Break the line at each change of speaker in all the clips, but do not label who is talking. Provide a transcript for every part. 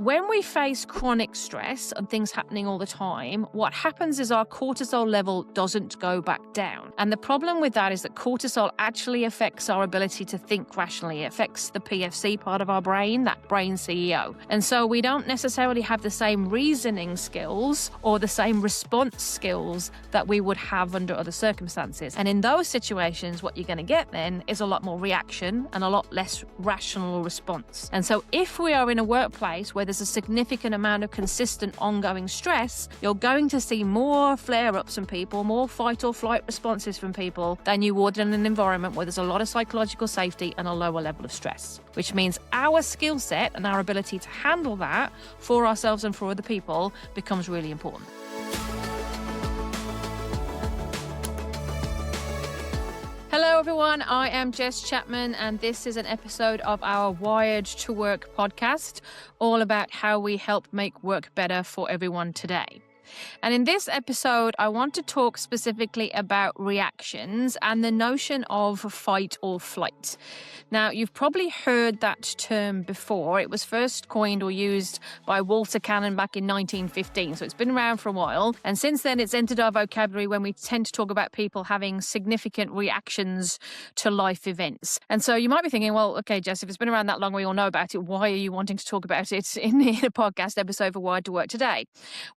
when we face chronic stress and things happening all the time, what happens is our cortisol level doesn't go back down. And the problem with that is that cortisol actually affects our ability to think rationally. It affects the PFC part of our brain, that brain CEO. And so we don't necessarily have the same reasoning skills or the same response skills that we would have under other circumstances. And in those situations, what you're going to get then is a lot more reaction and a lot less rational response. And so if we are in a workplace where there's a significant amount of consistent ongoing stress, you're going to see more flare-ups from people, more fight or flight responses from people than you would in an environment where there's a lot of psychological safety and a lower level of stress, which means our skill set and our ability to handle that for ourselves and for other people becomes really important. Hello everyone, I am Jess Chapman and this is an episode of our Wired to Work podcast, all about how we help make work better for everyone today. And in this episode, I want to talk specifically about reactions and the notion of fight or flight. Now, you've probably heard that term before. It was first coined or used by Walter Cannon back in 1915, so it's been around for a while. And since then, it's entered our vocabulary when we tend to talk about people having significant reactions to life events. And so you might be thinking, well, okay, Jess, if it's been around that long, we all know about it. Why are you wanting to talk about it in a podcast episode for Wired to Work today?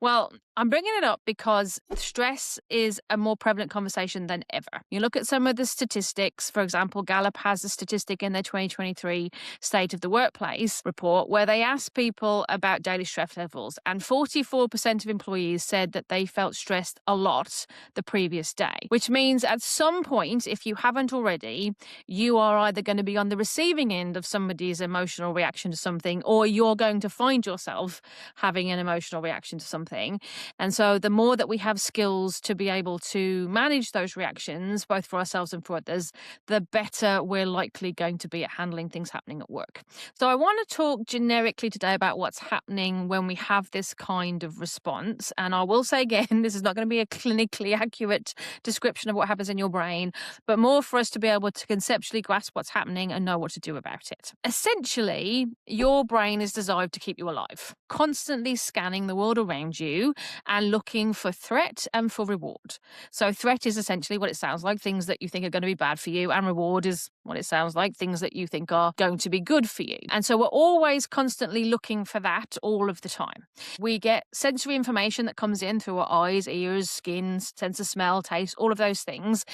Well, I'm bringing it up because stress is a more prevalent conversation than ever. You look at some of the statistics. For example, Gallup has a statistic in their 2023 State of the Workplace report where they asked people about daily stress levels, and 44% of employees said that they felt stressed a lot the previous day, which means at some point, if you haven't already, you are either going to be on the receiving end of somebody's emotional reaction to something, or you're going to find yourself having an emotional reaction to something. And so the more that we have skills to be able to manage those reactions, both for ourselves and for others, the better we're likely going to be at handling things happening at work. So I want to talk generically today about what's happening when we have this kind of response. And I will say again, this is not going to be a clinically accurate description of what happens in your brain, but more for us to be able to conceptually grasp what's happening and know what to do about it. Essentially, your brain is designed to keep you alive, constantly scanning the world around you and looking for threat and for reward. So threat is essentially what it sounds like, things that you think are going to be bad for you, and reward is what it sounds like, things that you think are going to be good for you. And so we're always constantly looking for that all of the time. We get sensory information that comes in through our eyes, ears, skin, sense of smell, taste, all of those things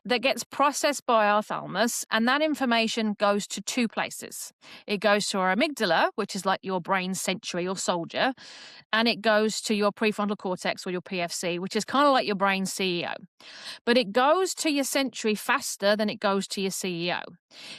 that gets processed by our thalamus, and that information goes to two places. It goes to our amygdala, which is like your brain sentry or soldier, and it goes to your prefrontal cortex or your PFC, which is kind of like your brain CEO. But it goes to your sentry faster than it goes to your CEO.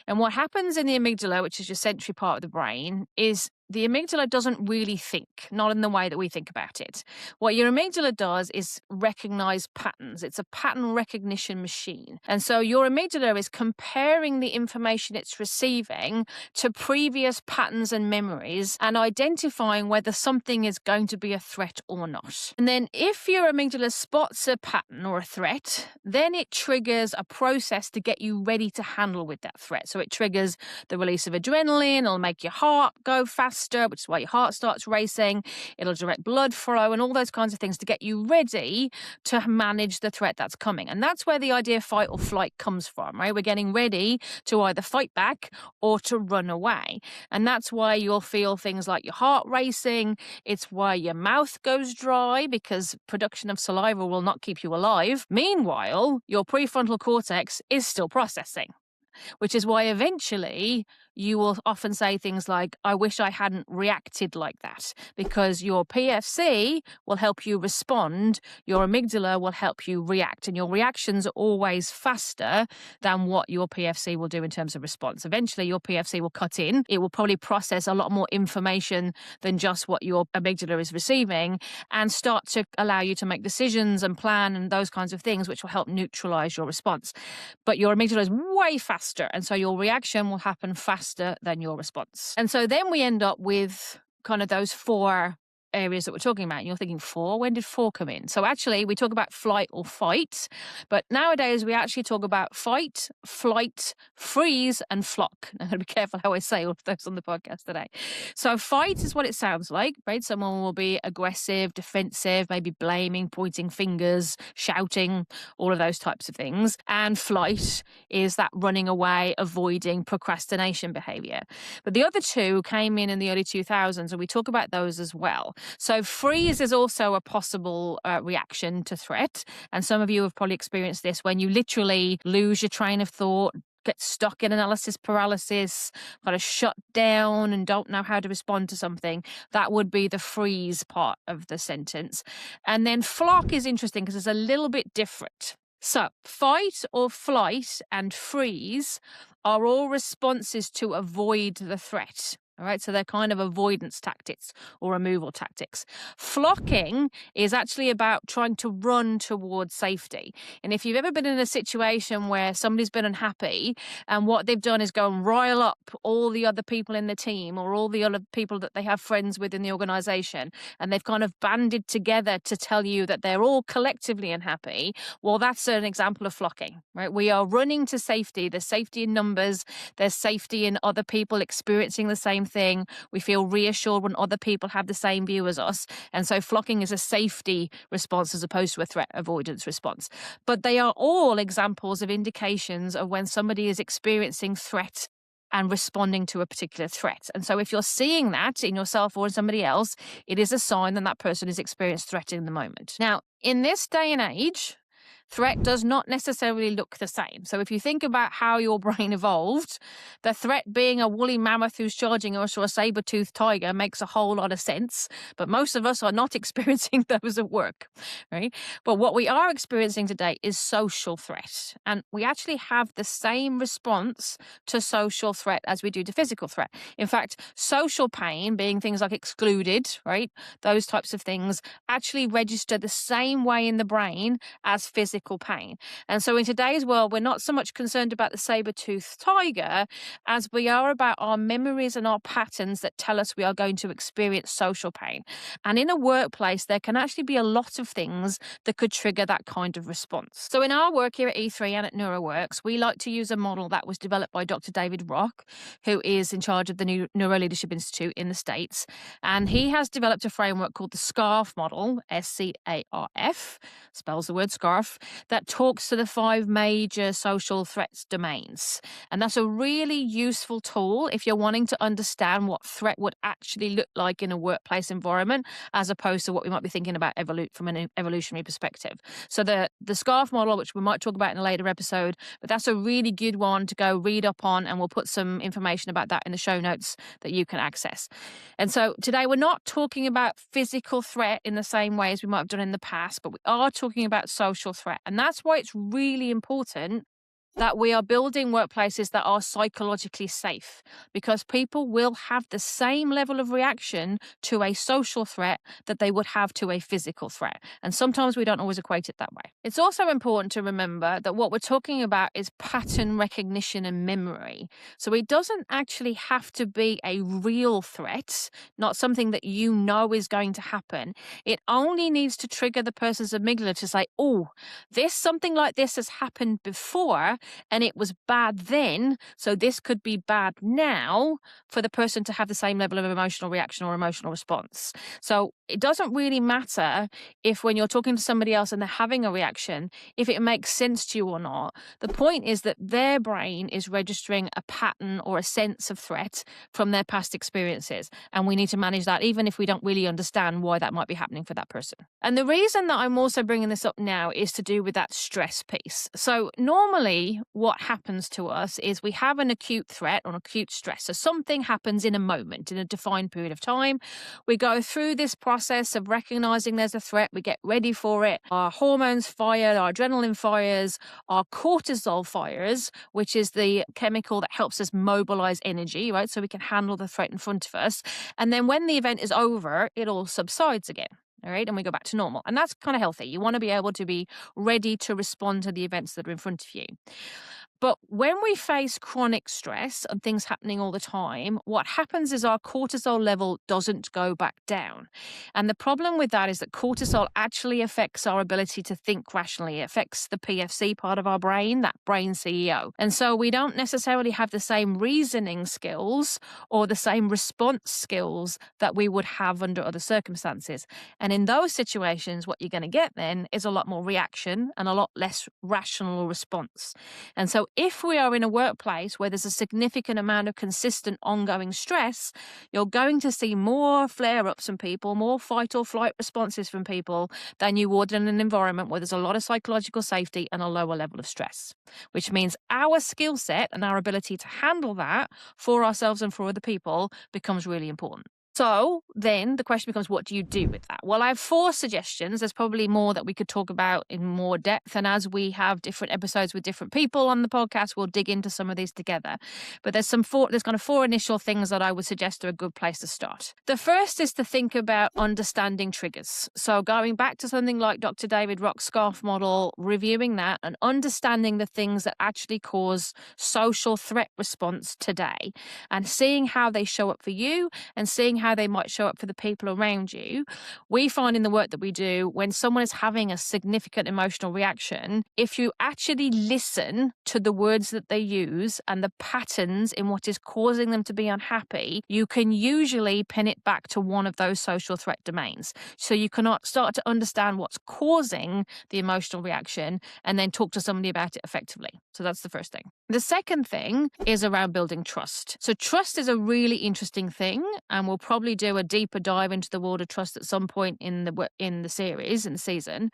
And what happens in the amygdala, which is your sensory part of the brain, is the amygdala doesn't really think, not in the way that we think about it. What your amygdala does is recognize patterns. It's a pattern recognition machine. And so your amygdala is comparing the information it's receiving to previous patterns and memories and identifying whether something is going to be a threat or not. And then if your amygdala spots a pattern or a threat, then it triggers a process to get you ready to handle with that threat. So it triggers the release of adrenaline. It'll make your heart go faster, which is why your heart starts racing. It'll direct blood flow and all those kinds of things to get you ready to manage the threat that's coming. And that's where the idea of fight or flight comes from, right? We're getting ready to either fight back or to run away. And that's why you'll feel things like your heart racing. It's why your mouth goes dry, because production of saliva will not keep you alive. Meanwhile, your prefrontal cortex is still processing, which is why eventually you will often say things like, I wish I hadn't reacted like that, because your PFC will help you respond, your amygdala will help you react, and your reactions are always faster than what your PFC will do in terms of response. Eventually, your PFC will cut in. It will probably process a lot more information than just what your amygdala is receiving and start to allow you to make decisions and plan and those kinds of things, which will help neutralize your response. But your amygdala is way faster, and so your reaction will happen faster than your response. And so then we end up with kind of those four areas that we're talking about. And you're thinking 4, when did 4 come in? So actually we talk about flight or fight, but nowadays we actually talk about fight, flight, freeze, and flock. I'm going to be careful how I say all of those on the podcast today. So fight is what it sounds like, right? Someone will be aggressive, defensive, maybe blaming, pointing fingers, shouting, all of those types of things. And flight is that running away, avoiding, procrastination behavior. But the other two came in the early 2000s, and we talk about those as well. So freeze is also a possible reaction to threat. And some of you have probably experienced this when you literally lose your train of thought, get stuck in analysis paralysis, kind of shut down and don't know how to respond to something. That would be the freeze part of the sentence. And then flock is interesting because it's a little bit different. So fight or flight and freeze are all responses to avoid the threat. All right, so they're kind of avoidance tactics or removal tactics. Flocking is actually about trying to run towards safety. And if you've ever been in a situation where somebody's been unhappy and what they've done is go and rile up all the other people in the team or all the other people that they have friends with in the organization, and they've kind of banded together to tell you that they're all collectively unhappy, well, that's an example of flocking, right? We are running to safety. There's safety in numbers. There's safety in other people experiencing the same thing. We feel reassured when other people have the same view as us. And so flocking is a safety response as opposed to a threat avoidance response. But they are all examples of indications of when somebody is experiencing threat and responding to a particular threat. And so if you're seeing that in yourself or in somebody else, it is a sign that that person is experiencing threat in the moment. Now, in this day and age, threat does not necessarily look the same. So if you think about how your brain evolved, the threat being a woolly mammoth who's charging us or a saber-toothed tiger makes a whole lot of sense. But most of us are not experiencing those at work, right? But what we are experiencing today is social threat. And we actually have the same response to social threat as we do to physical threat. In fact, social pain, being things like excluded, right? Those types of things actually register the same way in the brain as physical pain. And so in today's world, we're not so much concerned about the saber-toothed tiger as we are about our memories and our patterns that tell us we are going to experience social pain. And in a workplace, there can actually be a lot of things that could trigger that kind of response. So in our work here at E3 and at NeuroWorks, we like to use a model that was developed by Dr. David Rock, who is in charge of the new Neuro Leadership Institute in the States. And he has developed a framework called the SCARF model, SCARF, spells the word scarf, that talks to the 5 major social threats domains. And that's a really useful tool if you're wanting to understand what threat would actually look like in a workplace environment, as opposed to what we might be thinking about from an evolutionary perspective. So the SCARF model, which we might talk about in a later episode, but that's a really good one to go read up on, and we'll put some information about that in the show notes that you can access. And so today we're not talking about physical threat in the same way as we might have done in the past, but we are talking about social threat. And that's why it's really important that we are building workplaces that are psychologically safe, because people will have the same level of reaction to a social threat that they would have to a physical threat. And sometimes we don't always equate it that way. It's also important to remember that what we're talking about is pattern recognition and memory. So it doesn't actually have to be a real threat, not something that you know is going to happen. It only needs to trigger the person's amygdala to say, oh, something like this has happened before, and it was bad then, so this could be bad now, for the person to have the same level of emotional reaction or emotional response. So it doesn't really matter if when you're talking to somebody else and they're having a reaction, if it makes sense to you or not. The point is that their brain is registering a pattern or a sense of threat from their past experiences, and we need to manage that even if we don't really understand why that might be happening for that person. And the reason that I'm also bringing this up now is to do with that stress piece. So normally what happens to us is we have an acute threat or an acute stress. So something happens in a moment, in a defined period of time. We go through this process of recognizing there's a threat. We get ready for it. Our hormones fire, our adrenaline fires, our cortisol fires, which is the chemical that helps us mobilize energy, right? So we can handle the threat in front of us. And then when the event is over, it all subsides again. All right, and we go back to normal. And that's kind of healthy. You want to be able to be ready to respond to the events that are in front of you. But when we face chronic stress and things happening all the time, what happens is our cortisol level doesn't go back down. And the problem with that is that cortisol actually affects our ability to think rationally. It affects the PFC part of our brain, that brain CEO. And so we don't necessarily have the same reasoning skills or the same response skills that we would have under other circumstances. And in those situations, what you're going to get then is a lot more reaction and a lot less rational response. And so if we are in a workplace where there's a significant amount of consistent ongoing stress, you're going to see more flare-ups from people, more fight or flight responses from people than you would in an environment where there's a lot of psychological safety and a lower level of stress, which means our skill set and our ability to handle that for ourselves and for other people becomes really important. So then the question becomes, what do you do with that? Well, I have 4 suggestions. There's probably more that we could talk about in more depth. And as we have different episodes with different people on the podcast, we'll dig into some of these together. But there's kind of 4 initial things that I would suggest are a good place to start. The first is to think about understanding triggers. So going back to something like Dr. David Rock's SCARF model, reviewing that and understanding the things that actually cause social threat response today and seeing how they show up for you and seeing how they might show up for the people around you. We find in the work that we do, when someone is having a significant emotional reaction, if you actually listen to the words that they use and the patterns in what is causing them to be unhappy, you can usually pin it back to one of those social threat domains. So you cannot start to understand what's causing the emotional reaction and then talk to somebody about it effectively. So that's the first thing. The second thing is around building trust. So trust is a really interesting thing, and we'll probably do a deeper dive into the world of trust at some point in the series, in the season,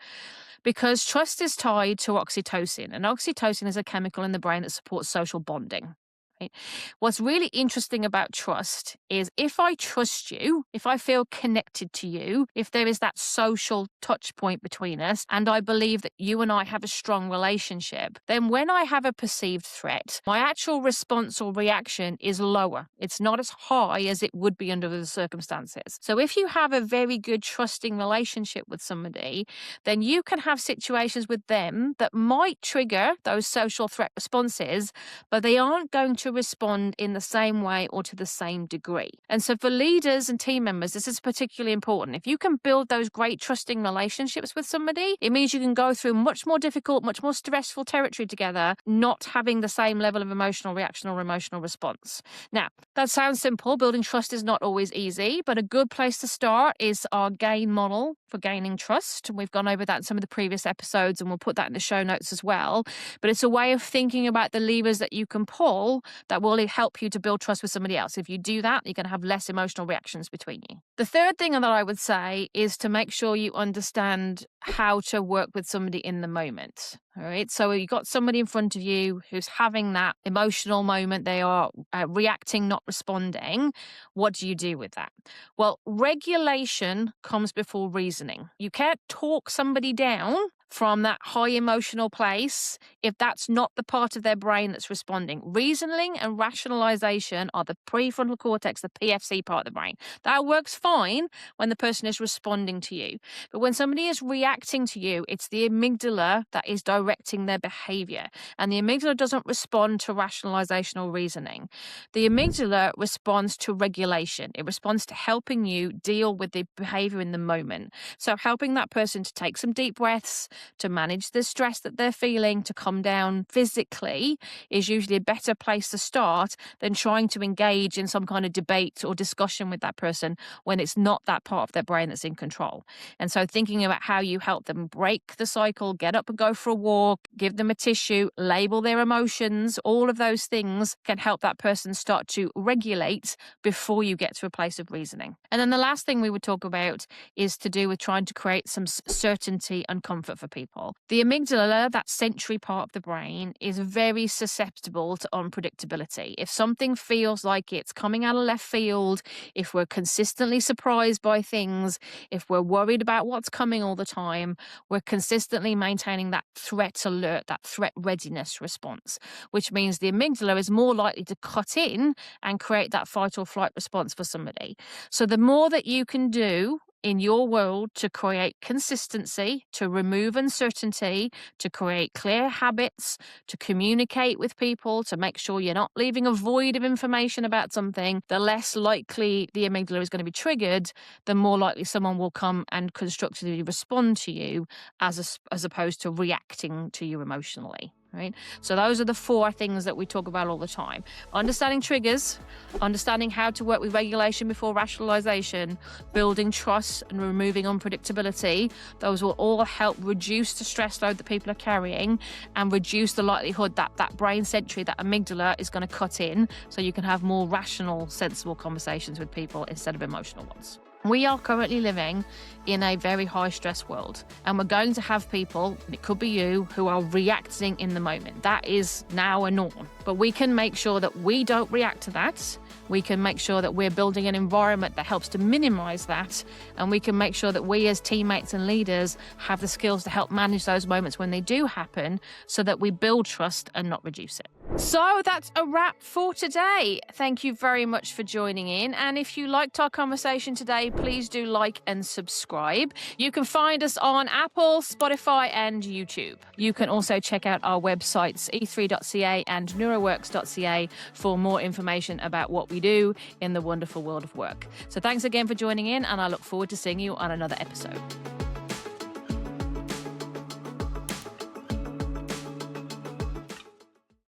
because trust is tied to oxytocin, and oxytocin is a chemical in the brain that supports social bonding. Right? What's really interesting about trust is if I trust you, if I feel connected to you, if there is that social touch point between us, and I believe that you and I have a strong relationship, then when I have a perceived threat, my actual response or reaction is lower. It's not as high as it would be under the circumstances. So if you have a very good trusting relationship with somebody, then you can have situations with them that might trigger those social threat responses, but they aren't going to respond in the same way or to the same degree. And so for leaders and team members, this is particularly important. If you can build those great trusting relationships with somebody, it means you can go through much more difficult, much more stressful territory together, not having the same level of emotional reaction or emotional response. Now, that sounds simple. Building trust is not always easy, but a good place to start is our GAIN model for gaining trust. We've gone over that in some of the previous episodes, and we'll put that in the show notes as well. But it's a way of thinking about the levers that you can pull that will help you to build trust with somebody else. If you do that, you're going to have less emotional reactions between you. The third thing that I would say is to make sure you understand how to work with somebody in the moment. All right. So you've got somebody in front of you who's having that emotional moment. They are reacting, not responding. What do you do with that? Well, regulation comes before reasoning. You can't talk somebody down from that high emotional place if that's not the part of their brain that's responding. Reasoning and rationalization are the prefrontal cortex, the PFC part of the brain. That works fine when the person is responding to you. But when somebody is reacting to you, it's the amygdala that is directing their behavior. And the amygdala doesn't respond to rationalization or reasoning. The amygdala responds to regulation. It responds to helping you deal with the behavior in the moment. So helping that person to take some deep breaths, to manage the stress that they're feeling, to come down physically is usually a better place to start than trying to engage in some kind of debate or discussion with that person when it's not that part of their brain that's in control. And so thinking about how you help them break the cycle, get up and go for a walk, give them a tissue, label their emotions, all of those things can help that person start to regulate before you get to a place of reasoning. And then the last thing we would talk about is to do with trying to create some certainty and comfort for people. The amygdala, that sensory part of the brain, is very susceptible to unpredictability. If something feels like it's coming out of left field, if we're consistently surprised by things, if we're worried about what's coming all the time, we're consistently maintaining that threat alert, that threat readiness response, which means the amygdala is more likely to cut in and create that fight or flight response for somebody. So the more that you can do in your world to create consistency, to remove uncertainty, to create clear habits, to communicate with people, to make sure you're not leaving a void of information about something, the less likely the amygdala is going to be triggered, the more likely someone will come and constructively respond to you as opposed to reacting to you emotionally. Right? So those are the 4 things that we talk about all the time. Understanding triggers, understanding how to work with regulation before rationalization, building trust and removing unpredictability. Those will all help reduce the stress load that people are carrying and reduce the likelihood that that brain century, that amygdala, is going to cut in, so you can have more rational, sensible conversations with people instead of emotional ones. We are currently living in a very high stress world, and we're going to have people, and it could be you, who are reacting in the moment. That is now a norm, but we can make sure that we don't react to that. We can make sure that we're building an environment that helps to minimize that, and we can make sure that we as teammates and leaders have the skills to help manage those moments when they do happen, so that we build trust and not reduce it. So that's a wrap for today. Thank you very much for joining in. And if you liked our conversation today, please do like and subscribe. You can find us on Apple, Spotify, and YouTube. You can also check out our websites, e3.ca and neuroworks.ca, for more information about what we do in the wonderful world of work. So thanks again for joining in, and I look forward to seeing you on another episode.